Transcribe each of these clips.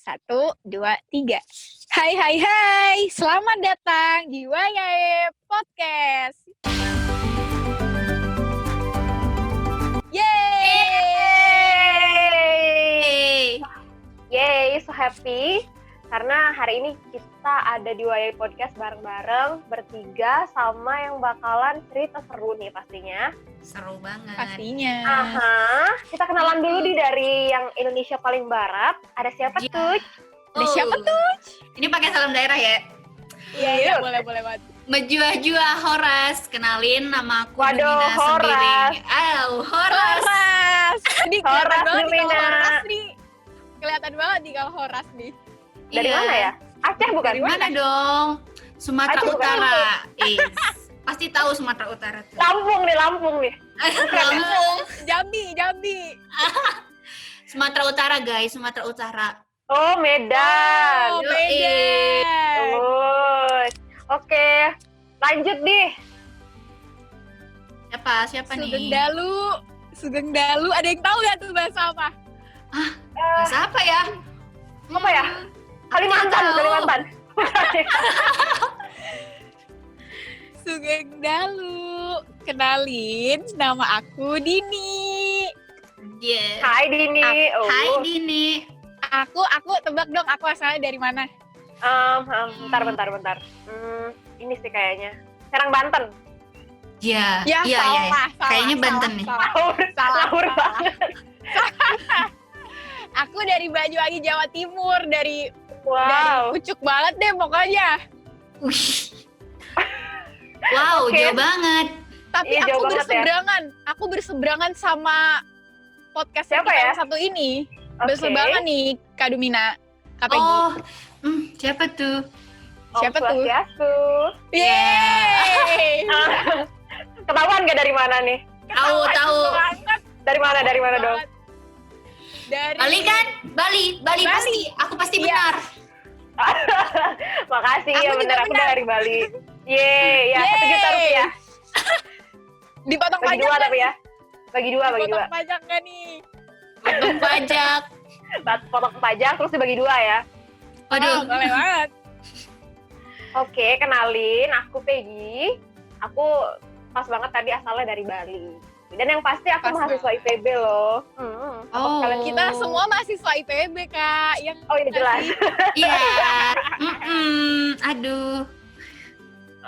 1, 2, 3. Hai. Selamat datang di Wayahe Podcast. Yeay, so happy. Karena hari ini kita ada di Wayahe Podcast bareng-bareng, bertiga, sama yang bakalan cerita seru nih pastinya. Seru banget. Pastinya. Kita kenalan dulu dari yang Indonesia paling barat. Ada siapa tuh? Ada siapa tuh? Ini pakai salam daerah ya? Iya, boleh banget. Mejua Horas, kenalin nama aku Waduh, Dumina Horas. Sembiring. Horas. Ini Horas, kelihatan banget nih Dumina. kalau Horas nih. Kelihatan banget nih kalau Horas nih. Dari mana ya? Aceh bukan? Dari mana dong? Sumatera Aceh bukan? Utara. Pasti tahu Sumatera Utara tuh. Lampung nih. Lampung. Jambi. Sumatera Utara guys, Sumatera Utara. Oh, Medan. Oh, Medan. Oke, lanjut nih. Siapa nih? Sugeng Dalu. Ada yang tahu nggak tuh bahasa apa? Bahasa apa ya? Apa ya? Kalimantan. Sugeng Dalu. Kenalin, nama aku Dini. Yeah. Hai Dini. Hai Dini. Aku tebak dong, aku asalnya dari mana? Bentar. Ini sih kayaknya. Serang Banten. Iya. Salah. Kayaknya Banten nih. Salah. banget. Aku dari Banyuwangi, Jawa Timur, dari Wow. Pucuk banget deh pokoknya. Wow, Oke. jauh banget. Tapi Iya, aku jauh banget ya. berseberangan. Aku berseberangan sama podcast Siapa kita ya? yang satu ini. Oke. Berseberangan nih, Kak Dumina. Kak Peggy. Oh, siapa tuh? Siapa Om tuh? Swastiastu. Yeay! Ketahuan gak dari mana nih? Tahu. Banget. Dari mana dong? Dari Bali kan? Bali pasti. Aku pasti Iya. benar. Makasih, Aku ya juga bener. Aku benar. dari Bali. Yeay, ya Yeay. 1 juta rupiah. Dipotong Bagi pajak dua nggak tapi nih? ya. Bagi dua. Dipotong pajak nggak nih? Potong pajak. Potong pajak terus dibagi 2 ya. Waduh. Oh, boleh banget. Oke, kenalin, aku Peggy. Aku pas banget tadi asalnya dari Bali. Dan yang pasti aku Pas mahasiswa IPB loh. Oh. Kalian Kita semua mahasiswa IPB, Kak. Yang Oh iya jelas. Iya. Aduh.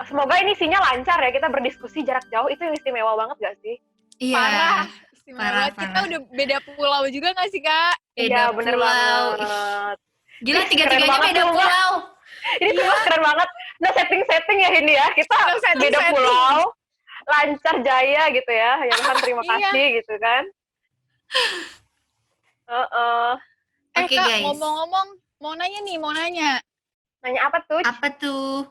Semoga ini isinya lancar ya, kita berdiskusi jarak jauh, itu yang istimewa banget gak sih? Iya. Parah. Istimewa Parah, banget. Kita parah. udah beda pulau juga nggak sih, Kak? Iya bener pulau. banget. Gila, Keren tiga-tiganya banget beda tuh, Mbak. pulau. Ini tuh keren banget. Nah setting ya ini ya, kita Setting. beda pulau, lancar jaya gitu ya. Ya Tuhan terima Iya. kasih gitu kan. Oke, Kak, guys. ngomong-ngomong, mau nanya. Nanya apa tuh? Apa tuh?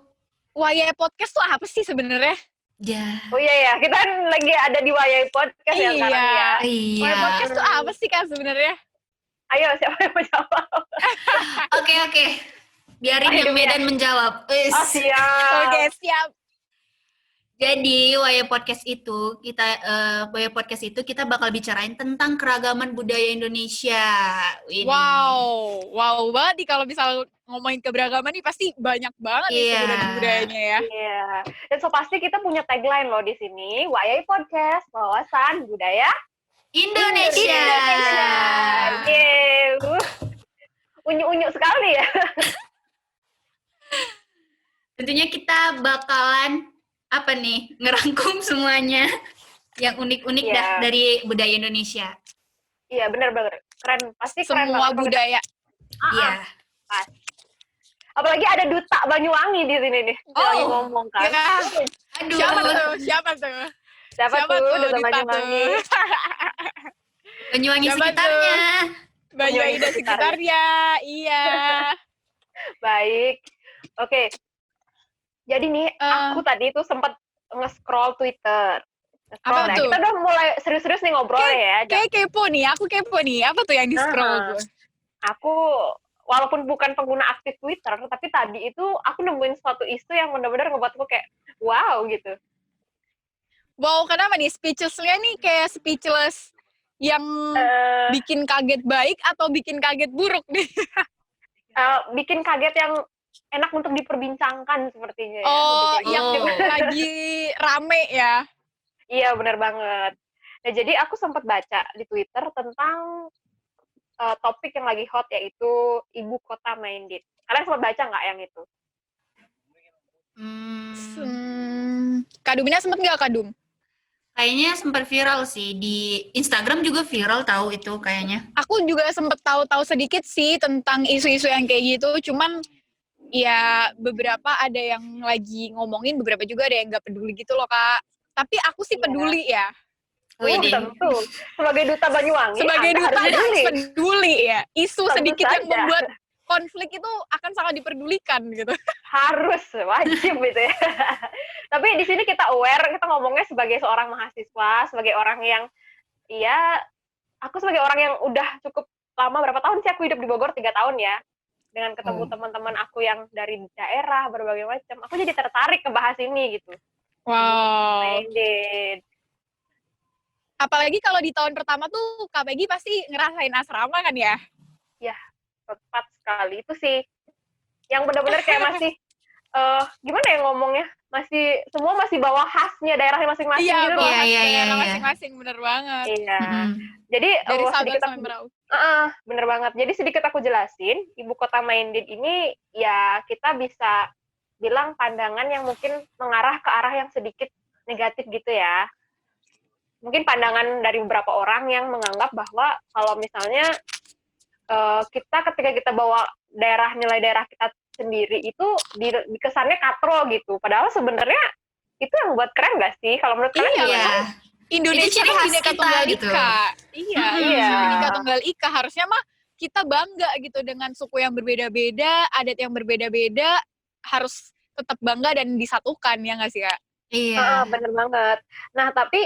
Wayahe Podcast tuh apa sih sebenarnya? Ya. Oh iya ya, kita kan lagi ada di Wayahe Podcast ya sekarang ya. Iya. Wayahe Podcast tuh apa sih, Kak, sebenarnya? Ayo siapa yang mau jawab? Oke. Biarin Ayo, yang Dumina. Medan menjawab. Oh siap. Oke, siap. Jadi Wayahe Podcast itu kita bakal bicarain tentang keragaman budaya Indonesia. Ini. Wow banget nih kalau misal ngomongin keberagaman nih pasti banyak banget nih Iya. sebenarnya budayanya ya. Iya. Dan so pasti kita punya tagline loh di sini, Wayahe Podcast, wawasan budaya Indonesia. Yeay. Unyu-unyu sekali ya. Tentunya kita bakalan ngerangkum semuanya yang unik-unik Iya. dah dari budaya Indonesia. Iya benar. Keren, pasti keren Semua banget. budaya. Iya. Pas. Apalagi ada duta Banyuwangi di sini nih. Kita lagi ngomong kan. Ya. Aduh. Siapa tuh? Siapa tuh duta duta Banyuwangi? tuh? Banyuwangi Siapa sekitarnya. Banyuwangi dan sekitarnya. Iya. Baik. Oke. Jadi nih, aku tadi tuh sempat nge-scroll Twitter. Apa Nah, tuh? kita udah mulai serius-serius nih ngobrol ya. Kayak kepo nih, aku kepo nih. Apa tuh yang di-scroll gue? Aku walaupun bukan pengguna aktif Twitter, tapi tadi itu aku nemuin suatu isu yang benar-benar ngebuat aku kayak wow gitu. Wow, kenapa nih? Speechless-nya nih kayak speechless yang bikin kaget baik atau bikin kaget buruk nih? bikin kaget yang enak untuk diperbincangkan sepertinya ya. Oh, Lebih kayak yang gitu. lagi rame ya. Iya, benar banget. Nah, jadi aku sempat baca di Twitter tentang topik yang lagi hot, yaitu ibu kota minded. Kalian sempat baca nggak yang itu? Kadumnya sempet nggak Kadum? Kayaknya sempat viral sih di Instagram juga viral tahu itu kayaknya. Aku juga sempet tahu-tahu sedikit sih tentang isu-isu yang kayak gitu. Cuman ya beberapa ada yang lagi ngomongin, beberapa juga ada yang nggak peduli gitu loh Kak. Tapi aku sih Iya. peduli ya. Widih. Tentu. Sebagai duta Banyuwangi, Sebagai Anda duta harus peduli. peduli ya. Isu Tentu sedikit yang saja. membuat konflik itu akan sangat diperdulikan gitu. Harus, wajib gitu ya. Tapi di sini kita aware, kita ngomongnya sebagai seorang mahasiswa, sebagai orang yang, ya, aku sebagai orang yang udah cukup lama, berapa tahun sih aku hidup di Bogor, 3 tahun ya. Dengan ketemu teman-teman aku yang dari daerah, berbagai macam, aku jadi tertarik ke bahas ini gitu. Wow. Minded. Apalagi kalau di tahun pertama tuh Kak Peggy pasti ngerasain asrama kan ya? Ya, tepat sekali. Itu sih yang benar-benar kayak masih gimana ya ngomongnya, semua masih bawa khasnya daerahnya masing-masing Iya, gitu loh. bahas Iya, daerah iya. masing-masing, bener banget. Iya. Mm-mm. Jadi Dari Sabang sedikit sampai Merauke. bener banget. Jadi sedikit aku jelasin, ibu kota minded ini ya kita bisa bilang pandangan yang mungkin mengarah ke arah yang sedikit negatif gitu ya. Mungkin pandangan dari beberapa orang yang menganggap bahwa kalau misalnya ketika kita bawa nilai daerah kita sendiri itu di kesannya katro gitu. Padahal sebenarnya itu yang buat keren nggak sih? Kalau menurut kalian Iya. gimana? Iya. Indonesia Itu ciri kan khas Bhinneka kita Tunggal gitu. Ika. Iya, Iya. Bhinneka Tunggal Ika. Harusnya mah kita bangga gitu dengan suku yang berbeda-beda, adat yang berbeda-beda, harus tetap bangga dan disatukan, ya nggak sih Kak? Iya. Bener banget. Nah, tapi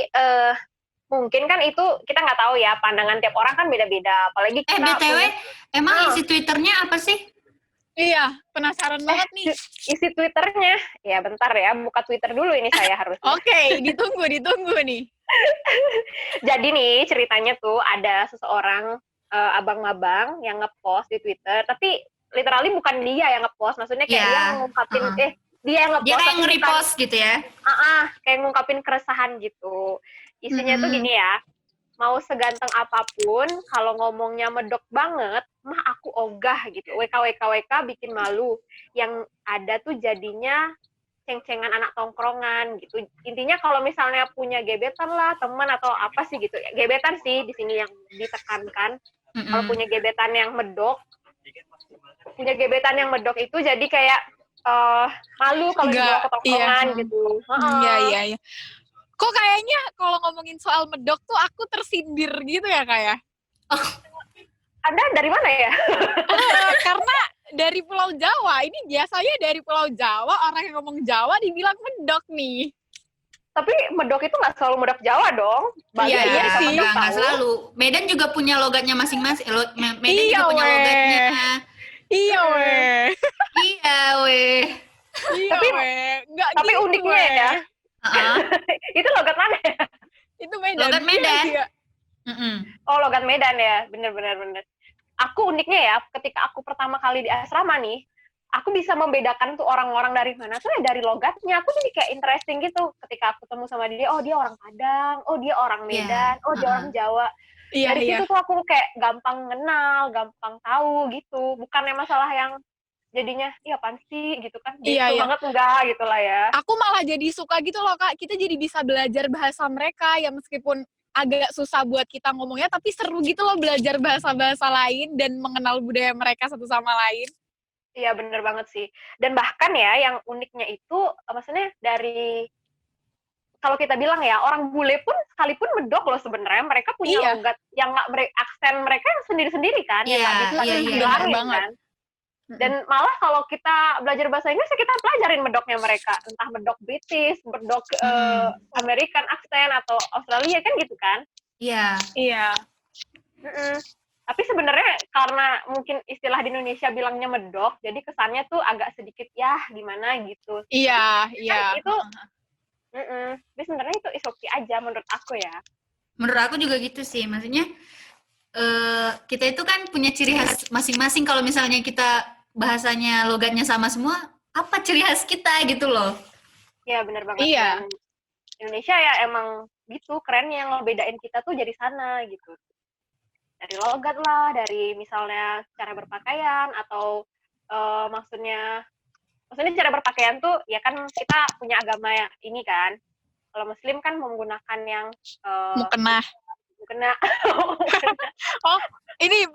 mungkin kan itu kita nggak tahu ya, pandangan tiap orang kan beda-beda. Apalagi kita BTW, emang Oh. isi Twitternya apa sih? Iya, penasaran banget nih. isi Twitternya. Ya, bentar ya, buka Twitter dulu ini saya harus. Oke, ditunggu nih. Jadi nih, ceritanya tuh ada seseorang abang-abang yang ngepost di Twitter, tapi literally bukan dia yang ngepost, maksudnya kayak Iya. dia ngungkapin, dia yang ngepost. Dia kayak tapi bukan- nge-repost gitu ya? kayak ngungkapin keresahan gitu. Isinya tuh gini ya, mau seganteng apapun, kalau ngomongnya medok banget, mah aku ogah gitu. WK bikin malu. Yang ada tuh jadinya ceng-cengan anak tongkrongan gitu. Intinya kalau misalnya punya gebetan lah, teman atau apa sih gitu. Gebetan sih di sini yang ditekankan. Kalau punya gebetan yang medok, itu jadi kayak malu kalau dibawa ke tongkrongan gitu. Iya. Kok kayaknya kalau ngomongin soal medok tuh aku tersindir gitu ya Kak ya? Anda dari mana ya? Karena dari Pulau Jawa, ini biasanya dari Pulau Jawa, orang yang ngomong Jawa dibilang medok nih. Tapi medok itu nggak selalu medok Jawa dong. Iya sih. Nggak selalu. Medan juga punya logatnya masing-masing. Medan Iya, juga punya weh. logatnya. Iya weh. Iya weh. Iya weh. Nggak tapi gitu, uniknya weh. ya. Uh-uh. Itu logat mana ya? Itu Medan. Logat Medan. Iya. Oh, logat Medan ya. Bener. Aku uniknya ya, ketika aku pertama kali di asrama nih, aku bisa membedakan tuh orang-orang dari mana tuh ya dari logatnya. Aku jadi kayak interesting gitu. Ketika aku ketemu sama dia, oh dia orang Padang, oh dia orang Medan, oh dia orang Jawa. Iya, Dari situ tuh aku kayak gampang kenal, gampang tahu gitu. Bukannya masalah yang jadinya, iya apaan sih gitu kan. Iya. Banget enggak gitu lah ya. Aku malah jadi suka gitu loh Kak. Kita jadi bisa belajar bahasa mereka ya meskipun agak susah buat kita ngomongnya, tapi seru gitu loh belajar bahasa-bahasa lain dan mengenal budaya mereka satu sama lain. Iya bener banget sih. Dan bahkan ya yang uniknya itu, maksudnya dari kalau kita bilang ya orang bule pun sekalipun medok loh sebenarnya mereka punya logat yang nggak aksen mereka yang sendiri-sendiri kan. Iya, benar banget. Kan? Dan malah kalau kita belajar bahasa Inggris ya kita pelajarin medoknya mereka, entah medok British, medok American aksen atau Australia kan gitu kan? Iya. Tapi sebenarnya karena mungkin istilah di Indonesia bilangnya medok, jadi kesannya tuh agak sedikit ya gimana gitu. Iya. Itu, tapi sebenarnya itu is okay aja menurut aku ya. Menurut aku juga gitu sih, maksudnya kita itu kan punya ciri khas masing-masing. Kalau misalnya kita bahasanya logatnya sama semua, apa ciri khas kita gitu loh. Ya benar banget. Iya. Dan Indonesia ya emang gitu kerennya, yang ngebedain kita tuh jadi sana gitu. Dari logat lah, dari misalnya cara berpakaian atau maksudnya cara berpakaian tuh ya kan kita punya agama yang ini kan. Kalau Muslim kan menggunakan yang Mukena. Oh, ini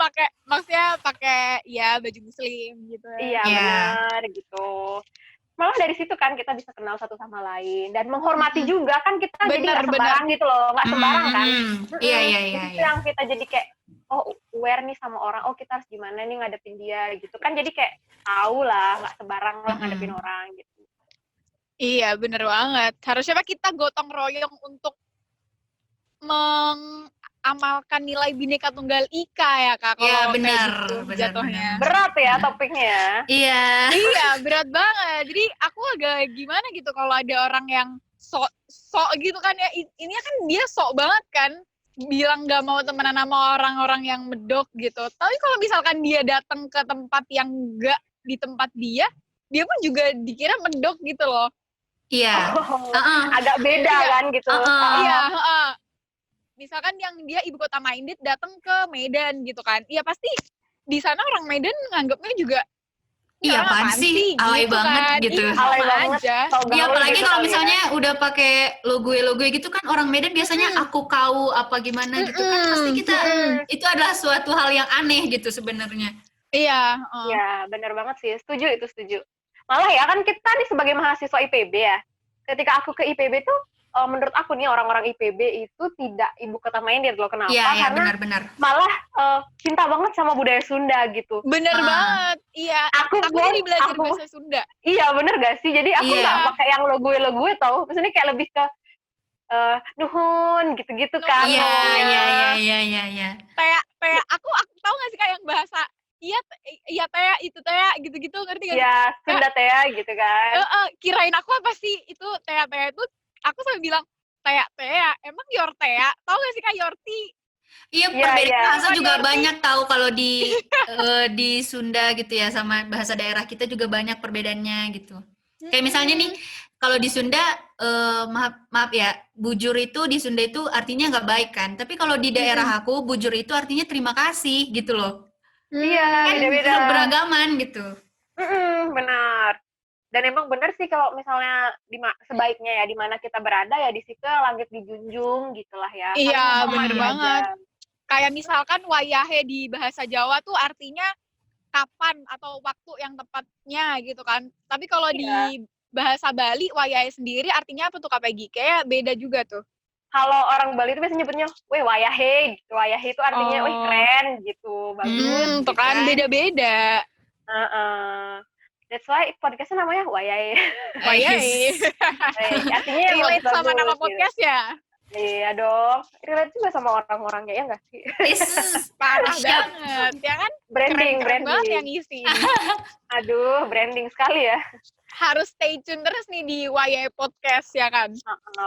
maksudnya pakai ya baju Muslim gitu. Iya, benar gitu. Malah dari situ kan kita bisa kenal satu sama lain dan menghormati juga kan, kita jadi nggak sembarang gitu loh, nggak sembarang kan. Iya. Itu yang kita jadi kayak aware nih sama orang, kita harus gimana nih ngadepin dia gitu kan, jadi kayak tahu lah, nggak sembarang lah ngadepin orang gitu. Iya, bener banget. Harusnya kita gotong royong untuk mengamalkan nilai Bhinneka Tunggal Ika ya Kak. Iya, kalau benar, kayak gitu benar, jatuhnya. benar. Berat ya topiknya. Iya. Iya, berat banget. Jadi aku agak gimana gitu kalau ada orang yang sok gitu kan ya. Ini kan dia sok banget kan, bilang gak mau temenan sama orang-orang yang medok gitu. Tapi kalau misalkan dia datang ke tempat yang gak di tempat dia pun juga dikira medok gitu loh. Iya. Agak beda kan gitu. Iya, misalkan yang dia ibu kota minded datang ke Medan gitu kan. Iya pasti di sana orang Medan nganggapnya juga iya apaan sih, alay gitu banget kan. gitu. Iya, Alay banget. Iya, apalagi gitu kalau kali misalnya udah pakai logo gitu kan, orang Medan biasanya aku kau apa gimana gitu kan, pasti kita itu adalah suatu hal yang aneh gitu sebenarnya. Iya. Iya, benar banget sih. Setuju. Malah ya kan kita nih sebagai mahasiswa IPB ya, ketika aku ke IPB tuh menurut aku nih orang-orang IPB itu tidak ibu kota minded loh. Kenapa? Iya, Karena benar. malah cinta banget sama budaya Sunda gitu. Bener banget. Iya. Aku jadi belajar bahasa Sunda. Iya, bener gak sih? Jadi aku nggak pakai yang logo tau. Maksudnya kayak lebih ke nuhun gitu-gitu kan. Iya. Kayak aku tahu nggak sih kayak yang bahasa iya teh itu teh gitu-gitu, ngerti gak sih? Iya, Sunda teh gitu kan. Kirain aku apa sih itu teh itu, aku sampai bilang teh emang yor teh, tahu gak sih Kak Yorti? Iya, perbedaan bahasa juga banyak tahu kalau di Sunda gitu ya, sama bahasa daerah kita juga banyak perbedaannya gitu. Kayak misalnya nih, kalau di Sunda maaf ya, bujur itu di Sunda itu artinya nggak baik kan, tapi kalau di daerah aku bujur itu artinya terima kasih gitu loh. Iya, beda-beda. Beragaman gitu. Benar. Dan emang benar sih kalau misalnya sebaiknya ya di mana kita berada ya di situ langit dijunjung gitulah ya. Iya, benar banget. Kayak misalkan wayahe di bahasa Jawa tuh artinya kapan atau waktu yang tepatnya gitu kan. Tapi kalau di bahasa Bali wayahe sendiri artinya apa tuh Kak Peggy? Kayak beda juga tuh. Kalau orang Bali itu biasanya nyebutnya, weh wayahe gitu. Wayahe itu artinya, weh keren gitu, bagus. Tuh kan beda-beda. That's why podcastnya namanya Wayahe. Wayahe. Artinya relate sama nama podcast gitu. Ya? Iya dong. Relate juga sama orang-orangnya, ya nggak sih? Parah banget, ya kan? Branding banget yang isi. Aduh, branding sekali ya. Harus stay tune terus nih di YY Podcast ya kan?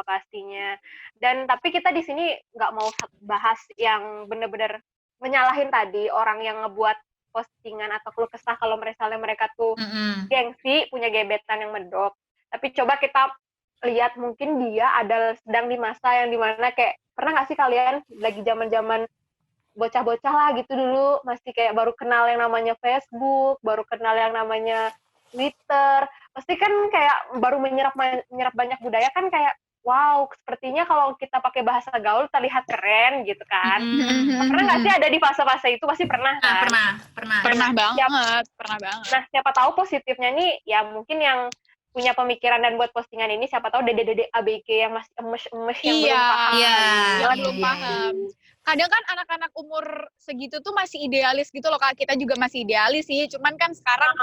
Pastinya. Dan tapi kita di sini nggak mau bahas yang bener-bener menyalahin tadi orang yang ngebuat postingan atau keluh kesah kalau misalnya mereka tuh gengsi, punya gebetan yang medok. Tapi coba kita lihat mungkin dia sedang di masa yang dimana kayak, pernah nggak sih kalian lagi zaman-zaman bocah-bocah lah gitu dulu, masih kayak baru kenal yang namanya Facebook, baru kenal yang namanya Twitter, pasti kan kayak baru menyerap banyak budaya kan, kayak wow, sepertinya kalau kita pakai bahasa gaul terlihat keren gitu kan. Pernah nggak sih ada di fase-fase itu? Pasti pernah kan? Pernah banget. Nah, siapa tahu positifnya nih, ya mungkin yang punya pemikiran dan buat postingan ini, siapa tahu dede-dede ABG yang masih emes-emes yang belum paham. Kadang kan anak-anak umur segitu tuh masih idealis gitu loh Kak. Kita juga masih idealis sih, cuman kan sekarang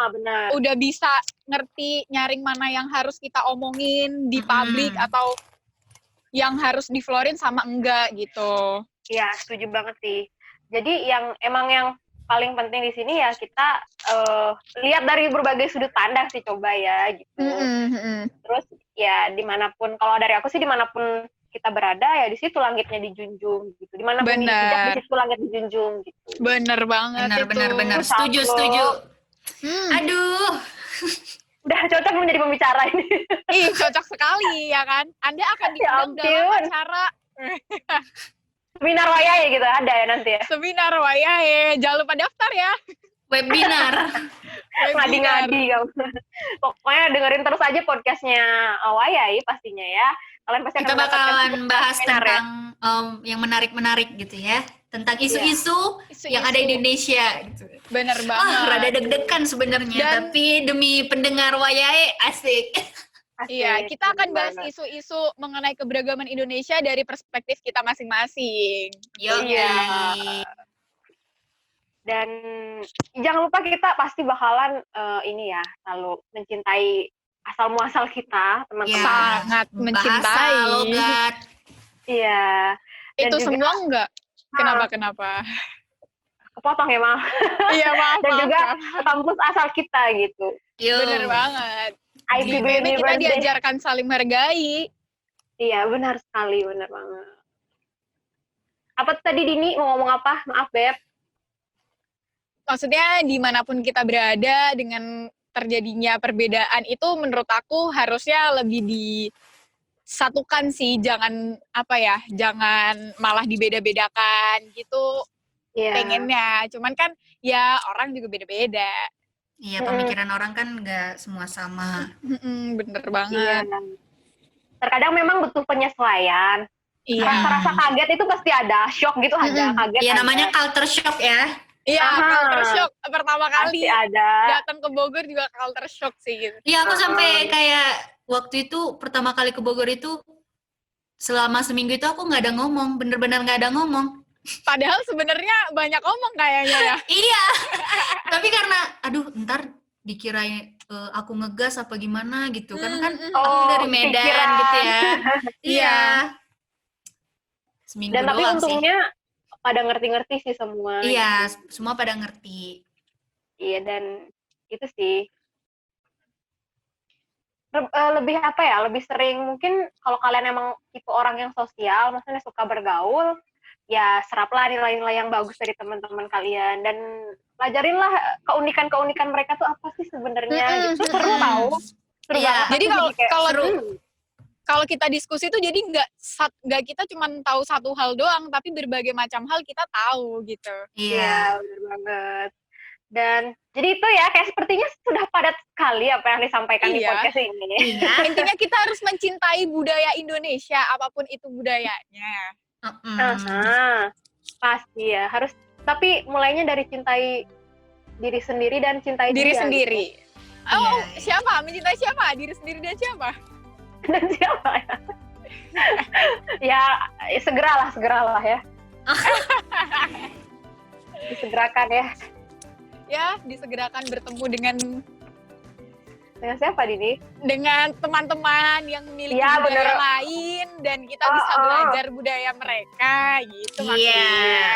udah bisa ngerti nyaring mana yang harus kita omongin di publik atau yang harus diflorin sama enggak gitu. Iya, setuju banget sih. Jadi yang paling penting di sini ya kita lihat dari berbagai sudut pandang sih, coba ya gitu. Terus ya dimanapun, kalau dari aku sih dimanapun kita berada ya di situ langitnya dijunjung gitu. Dimanapun di situ langit dijunjung gitu. Bener banget. Benar. Setuju. Aduh. Udah cocok menjadi pembicara ini. Ih, cocok sekali ya kan. Anda akan Ya diundang dalam ampun. acara Seminar wayai gitu ada ya nanti ya. seminar wayahe. Jangan lupa daftar ya. Webinar. Ngadi-ngadi kamu. Pokoknya dengerin terus aja podcastnya Wayai pastinya ya. Kalian pasti Kita akan mendapatkan bakalan bahas seminar ya. tentang yang menarik-menarik gitu ya. Tentang isu-isu yang ada di Indonesia gitu. Bener Wah, banget. rada deg-degan sebenarnya, Dan- tapi demi pendengar Wayahe asik. Asik, Iya, kita akan bener bahas banget. isu-isu mengenai keberagaman Indonesia dari perspektif kita masing-masing. Yoi. Iya. Dan jangan lupa kita pasti bakalan ini ya selalu mencintai asal muasal kita teman-teman. Ya. Sangat mencintai. Bahasa, logat. Iya. Dan Itu juga- semua enggak? Kenapa? Kepotong ya mal. Iya, maaf. Dan juga maaf. kampus asal kita gitu. Yo. Bener banget. Di IPB IPB kita University. diajarkan saling menghargai. Iya benar sekali, benar banget. Apa tuh tadi Dini mau ngomong apa? Maaf Beb. Maksudnya dimanapun kita berada dengan terjadinya perbedaan itu menurut aku harusnya lebih disatukan sih, jangan jangan malah dibeda-bedakan gitu. Iya. Pengennya, cuman kan ya orang juga beda-beda. Iya, pemikiran orang kan nggak semua sama. Bener Iya. banget. Terkadang memang butuh penyesuaian. Iya, Rasa-rasa kaget itu pasti ada, shock gitu ada, kaget. Iya, ada. namanya culture shock ya. iya, Aha. culture shock pertama kali Pasti ada. datang ke Bogor juga culture shock sih gitu. Iya, aku sampai kayak waktu itu pertama kali ke Bogor itu selama seminggu itu aku nggak ada ngomong, bener-bener nggak ada ngomong. Padahal sebenarnya banyak ngomong kayaknya ya. Iya, tapi karena aduh ntar dikira aku ngegas apa gimana gitu kan Oh, dari Medan pikiran. gitu ya. Iya. Iya. Seminggu Dan tapi doang sih. untungnya pada ngerti-ngerti sih semua. Iya, semua pada ngerti. Iya, dan itu sih lebih apa ya, lebih sering mungkin kalau kalian emang tipe orang yang sosial, maksudnya suka bergaul, ya seraplah nilai-nilai yang bagus dari teman-teman kalian dan pelajarinlah keunikan-keunikan mereka tuh apa sih sebenarnya gitu. Seru tahu. Seru Iya. banget. Jadi Kayak, kalau kita diskusi tuh jadi nggak kita cuma tahu satu hal doang, tapi berbagai macam hal kita tahu gitu. Iya. Iya, benar banget. Dan jadi itu ya kayak sepertinya sudah padat sekali apa yang disampaikan di Iya. podcast ini. Iya. Intinya kita harus mencintai budaya Indonesia, apapun itu budayanya. Aha, pasti ya harus. Tapi mulainya dari cintai diri sendiri dan cintai Diri dia, sendiri. Iya, Oh, iya. siapa? Mencintai siapa? Diri sendiri dan siapa? gitu. Dan siapa ya? Ya segeralah ya. Disegerakan ya. Ya, disegerakan bertemu dengan Siapa Dini? teman-teman yang memiliki Iya, budaya bener. lain dan kita bisa belajar budaya mereka gitu Iya. maksudnya.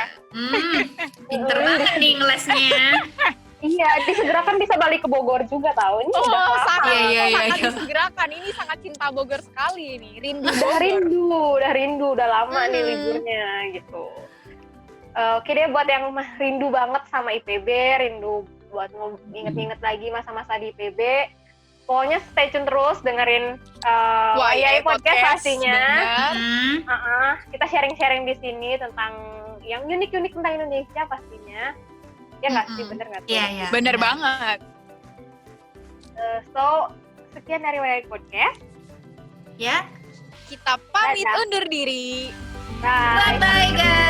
Pinter banget nih ngelesnya. Iya, disegerakan bisa balik ke Bogor juga tahu. Ini Oh, udah sangat, Iya. disegerakan. Ini sangat cinta Bogor sekali nih. Rindu udah rindu, udah lama nih Hmm. liburnya gitu. Oke deh buat yang rindu banget sama IPB, rindu buat inget-inget lagi masa-masa di IPB. Pokoknya stay tune terus dengerin Wayai Podcast pastinya. bener. Kita sharing-sharing di sini tentang yang unik-unik tentang Indonesia pastinya. Ya nggak sih, bener nggak sih? Iya, iya. Bener banget. So, sekian dari Wayai Podcast. Ya. Kita pamit Dadah. undur diri. Bye. Bye-bye guys.